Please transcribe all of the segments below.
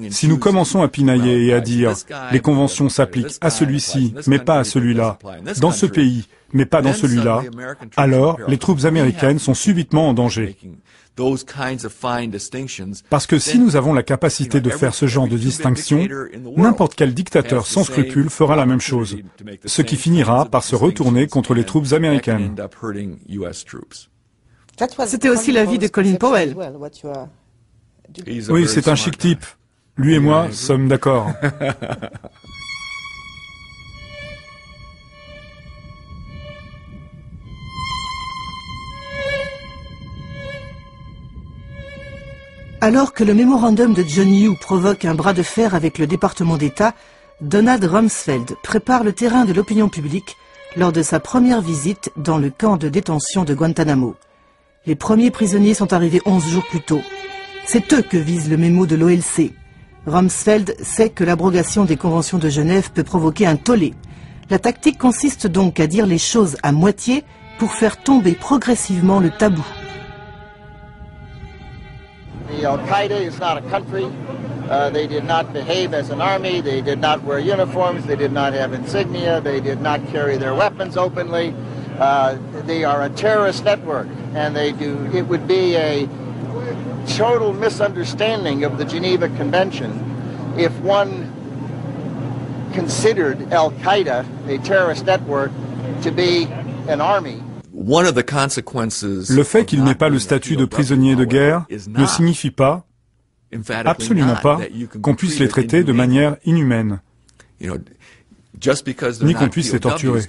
Si nous commençons à pinailler et à dire « les conventions s'appliquent à celui-ci, mais pas à celui-là, dans ce pays, mais pas dans celui-là », alors les troupes américaines sont subitement en danger. Parce que si nous avons la capacité de faire ce genre de distinction, n'importe quel dictateur sans scrupules fera la même chose, ce qui finira par se retourner contre les troupes américaines. C'était aussi l'avis de Colin Powell. Oui, c'est un chic type. Lui et moi sommes d'accord. Alors que le mémorandum de John Yoo provoque un bras de fer avec le département d'État, Donald Rumsfeld prépare le terrain de l'opinion publique lors de sa première visite dans le camp de détention de Guantanamo. Les premiers prisonniers sont arrivés 11 jours plus tôt. C'est eux que vise le mémo de l'OLC. Rumsfeld sait que l'abrogation des conventions de Genève peut provoquer un tollé. La tactique consiste donc à dire les choses à moitié pour faire tomber progressivement le tabou. The Al-Qaeda is not a country. They did not behave as an army. They did not wear uniforms. They did not have insignia. They did not carry their weapons openly. They are a terrorist network, and it would be a total misunderstanding of the Geneva Convention if one considered Al-Qaeda, a terrorist network, to be an army. Le fait qu'il n'ait pas le statut de prisonnier de guerre ne signifie pas, absolument pas, qu'on puisse les traiter de manière inhumaine, ni qu'on puisse les torturer.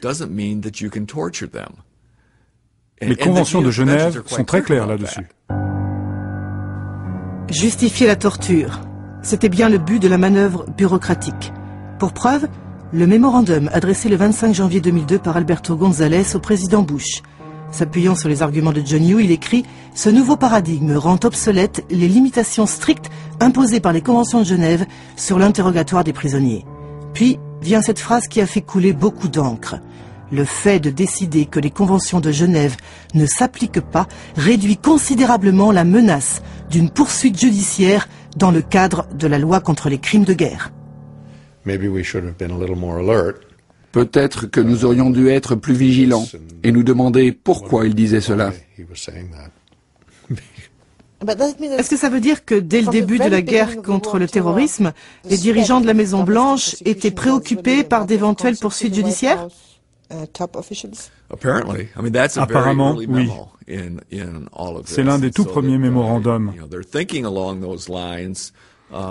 Les conventions de Genève sont très claires là-dessus. Justifier la torture, c'était bien le but de la manœuvre bureaucratique. Pour preuve, le mémorandum adressé le 25 janvier 2002 par Alberto González au président Bush. S'appuyant sur les arguments de John Yoo, il écrit « Ce nouveau paradigme rend obsolètes les limitations strictes imposées par les conventions de Genève sur l'interrogatoire des prisonniers. » Puis vient cette phrase qui a fait couler beaucoup d'encre. Le fait de décider que les conventions de Genève ne s'appliquent pas réduit considérablement la menace d'une poursuite judiciaire dans le cadre de la loi contre les crimes de guerre. Peut-être que nous aurions dû être plus vigilants et nous demander pourquoi il disait cela. Est-ce que ça veut dire que dès le début de la guerre contre le terrorisme, les dirigeants de la Maison-Blanche étaient préoccupés par d'éventuelles poursuites judiciaires? Apparemment, oui. C'est l'un des tout premiers mémorandums.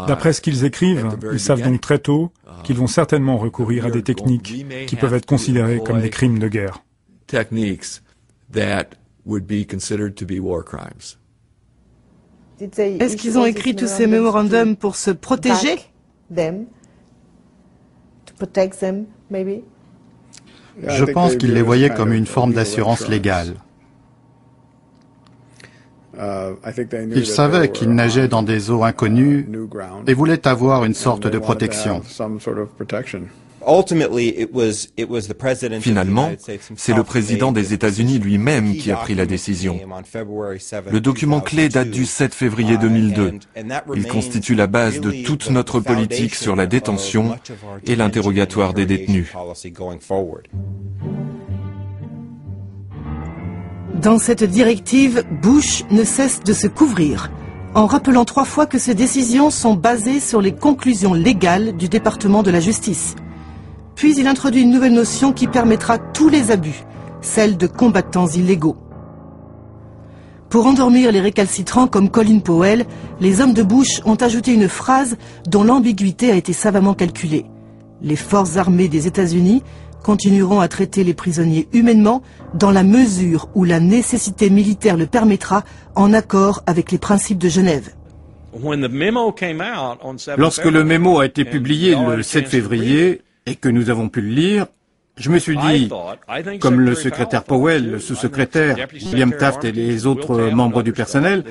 D'après ce qu'ils écrivent, ils savent donc très tôt qu'ils vont certainement recourir à des techniques qui peuvent être considérées comme des crimes de guerre. Est-ce qu'ils ont écrit tous ces mémorandums pour se protéger? Je pense qu'ils les voyaient comme une forme d'assurance légale. Ils savaient qu'ils nageaient dans des eaux inconnues et voulaient avoir une sorte de protection. Finalement, c'est le président des États-Unis lui-même qui a pris la décision. Le document clé date du 7 février 2002. Il constitue la base de toute notre politique sur la détention et l'interrogatoire des détenus. Dans cette directive, Bush ne cesse de se couvrir, en rappelant 3 fois que ces décisions sont basées sur les conclusions légales du département de la justice. Puis il introduit une nouvelle notion qui permettra tous les abus, celle de combattants illégaux. Pour endormir les récalcitrants comme Colin Powell, les hommes de Bush ont ajouté une phrase dont l'ambiguïté a été savamment calculée. Les forces armées des États-Unis continueront à traiter les prisonniers humainement dans la mesure où la nécessité militaire le permettra, en accord avec les principes de Genève. Lorsque le mémo a été publié le 7 février et que nous avons pu le lire, je me suis dit, comme le secrétaire Powell, le sous-secrétaire, William Taft et les autres membres du personnel,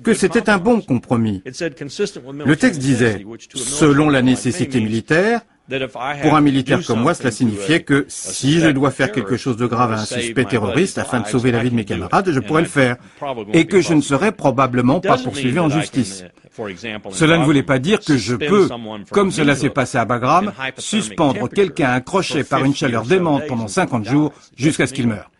que c'était un bon compromis. Le texte disait, selon la nécessité militaire, Pour un militaire comme moi, cela signifiait que si je dois faire quelque chose de grave à un suspect terroriste afin de sauver la vie de mes camarades, je pourrais le faire, et que je ne serais probablement pas poursuivi en justice. Cela ne voulait pas dire que je peux, comme cela s'est passé à Bagram, suspendre quelqu'un à un crochet par une chaleur démente pendant 50 jours jusqu'à ce qu'il meure.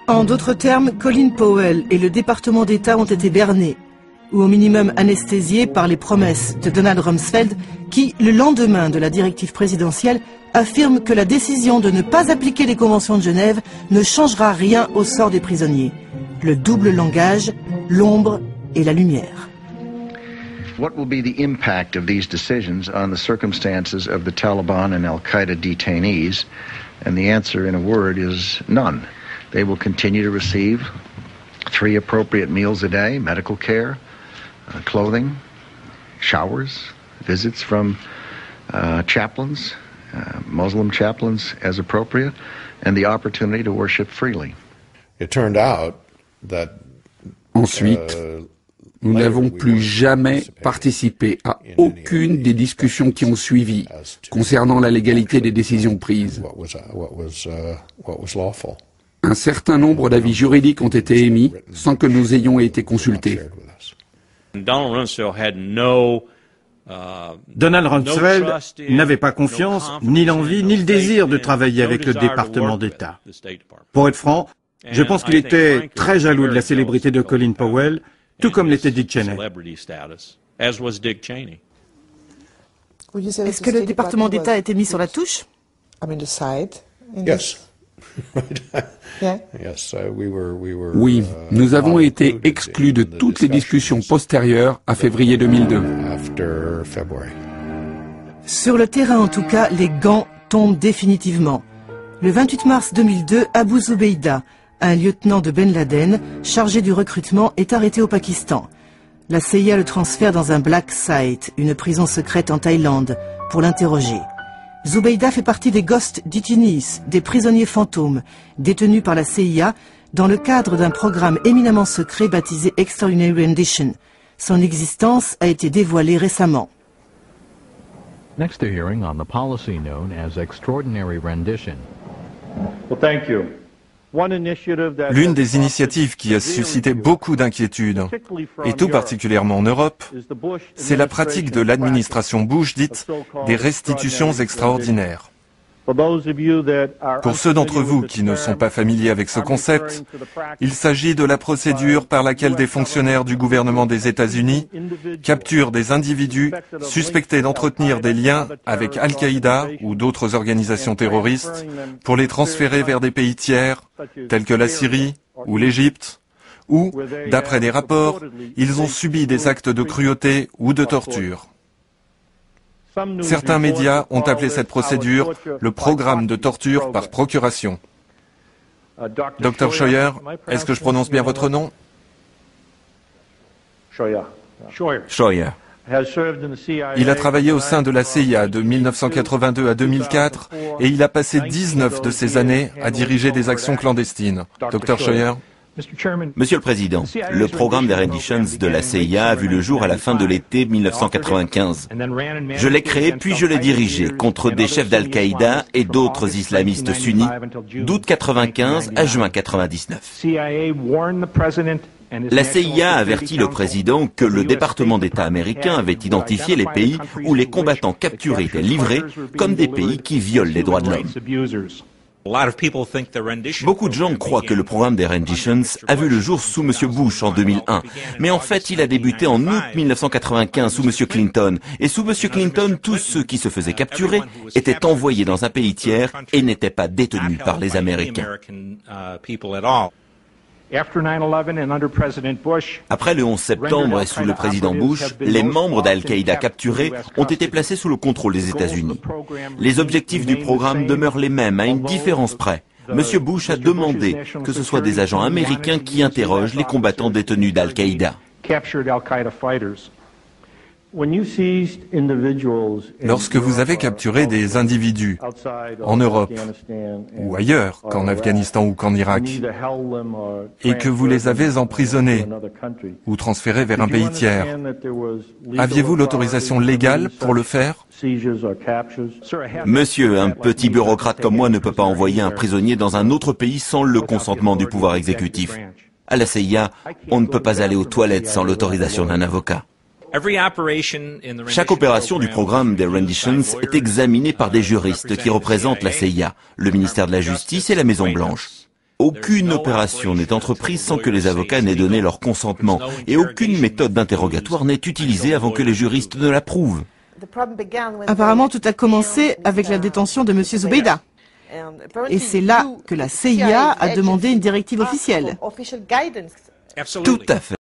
En d'autres termes, Colin Powell et le département d'État ont été bernés, ou au minimum anesthésiés par les promesses de Donald Rumsfeld qui, le lendemain de la directive présidentielle, affirme que la décision de ne pas appliquer les conventions de Genève ne changera rien au sort des prisonniers. Le double langage, l'ombre et la lumière. What will be the impact of these decisions on the circumstances of the Taliban and Al-Qaeda detainees? And the answer in a word is none. They will continue to receive 3 appropriate meals a day, medical care, clothing, showers, visits from chaplains, Muslim chaplains as appropriate, and the opportunity to worship freely. It turned out that Ensuite, nous n'avons plus jamais participé à aucune des discussions qui ont suivi concernant la légalité des décisions prises. Un certain nombre d'avis juridiques ont été émis sans que nous ayons été consultés. Donald Rumsfeld n'avait pas confiance, ni l'envie, ni le désir de travailler avec le département d'État. Pour être franc, je pense qu'il était très jaloux de la célébrité de Colin Powell, tout comme l'était Dick Cheney. Est-ce que le département d'État a été mis sur la touche? Yes. Oui, nous avons été exclus de toutes les discussions postérieures à février 2002. Sur le terrain en tout cas, les gants tombent définitivement. Le 28 mars 2002, Abu Zubaydah, un lieutenant de Ben Laden, chargé du recrutement, est arrêté au Pakistan. La CIA le transfère dans un black site, une prison secrète en Thaïlande, pour l'interroger. Zubaydah fait partie des Ghost Detainees, des prisonniers fantômes, détenus par la CIA dans le cadre d'un programme éminemment secret baptisé Extraordinary Rendition. Son existence a été dévoilée récemment. Next, a hearing on the policy known as Extraordinary Rendition. Well, thank you. L'une des initiatives qui a suscité beaucoup d'inquiétudes, et tout particulièrement en Europe, c'est la pratique de l'administration Bush dite des restitutions extraordinaires. Pour ceux d'entre vous qui ne sont pas familiers avec ce concept, il s'agit de la procédure par laquelle des fonctionnaires du gouvernement des États-Unis capturent des individus suspectés d'entretenir des liens avec Al-Qaïda ou d'autres organisations terroristes pour les transférer vers des pays tiers, tels que la Syrie ou l'Égypte, où, d'après des rapports, ils ont subi des actes de cruauté ou de torture. Certains médias ont appelé cette procédure le programme de torture par procuration. Dr Scheuer, est-ce que je prononce bien votre nom? Scheuer. Il a travaillé au sein de la CIA de 1982 à 2004 et il a passé 19 de ces années à diriger des actions clandestines. Dr Scheuer. Monsieur le Président, le programme des renditions de la CIA a vu le jour à la fin de l'été 1995. Je l'ai créé puis je l'ai dirigé contre des chefs d'Al-Qaïda et d'autres islamistes sunnites d'août 95 à juin 99. La CIA a averti le président que le département d'État américain avait identifié les pays où les combattants capturés étaient livrés comme des pays qui violent les droits de l'homme. Beaucoup de gens croient que le programme des renditions a vu le jour sous M. Bush en 2001, mais en fait il a débuté en août 1995 sous M. Clinton, et sous M. Clinton, tous ceux qui se faisaient capturer étaient envoyés dans un pays tiers et n'étaient pas détenus par les Américains. Après le 11 septembre et sous le président Bush, les membres d'Al-Qaïda capturés ont été placés sous le contrôle des États-Unis. Les objectifs du programme demeurent les mêmes, à une différence près. M. Bush a demandé que ce soit des agents américains qui interrogent les combattants détenus d'Al-Qaïda. Lorsque vous avez capturé des individus en Europe ou ailleurs qu'en Afghanistan ou qu'en Irak et que vous les avez emprisonnés ou transférés vers un pays tiers, aviez-vous l'autorisation légale pour le faire? Monsieur, un petit bureaucrate comme moi ne peut pas envoyer un prisonnier dans un autre pays sans le consentement du pouvoir exécutif. À la CIA, on ne peut pas aller aux toilettes sans l'autorisation d'un avocat. Chaque opération du programme des Renditions est examinée par des juristes qui représentent la CIA, le ministère de la Justice et la Maison-Blanche. Aucune opération n'est entreprise sans que les avocats n'aient donné leur consentement et aucune méthode d'interrogatoire n'est utilisée avant que les juristes ne l'approuvent. Apparemment, tout a commencé avec la détention de M. Zubeida. Et c'est là que la CIA a demandé une directive officielle. Tout à fait.